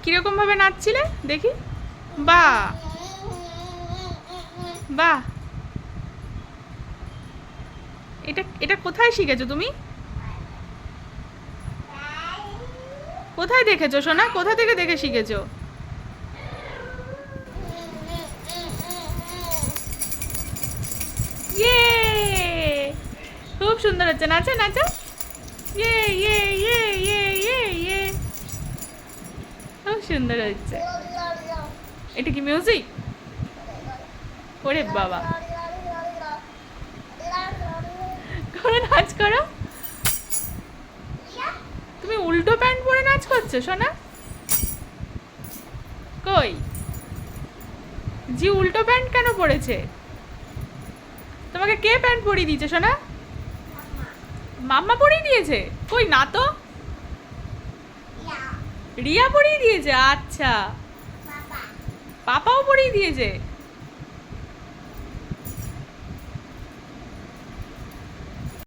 কিরকম ভাবে নাচছিলে দেখি। বাহ বাহ, এটা এটা কোথায় শিখেছো তুমি? কোথায় দেখেছো সোনা? কোথা থেকে দেখে শিখেছো? ইয়ে, খুব সুন্দর হচ্ছে, নাচো নাচো। ইয়ে ইয়ে ইয়ে ইয়ে ইয়ে ইয়ে, খুব সুন্দর হচ্ছে। এটা কি মিউজিক? ওরে বাবা, করো নাচ করো। তুমি উল্টো প্যান্ট পরে নাচ করছো সোনা? কই, জি উল্টো প্যান্ট কেন পরেছে? তোমাকে কে প্যান্ট পরিয়ে দিয়েছে সোনা? মাম্মা পরিয়ে দিয়েছে? কই না তো, রিয়া পরিয়ে দিয়েছে। আচ্ছা, পাপাও পরিয়ে দিয়েছে।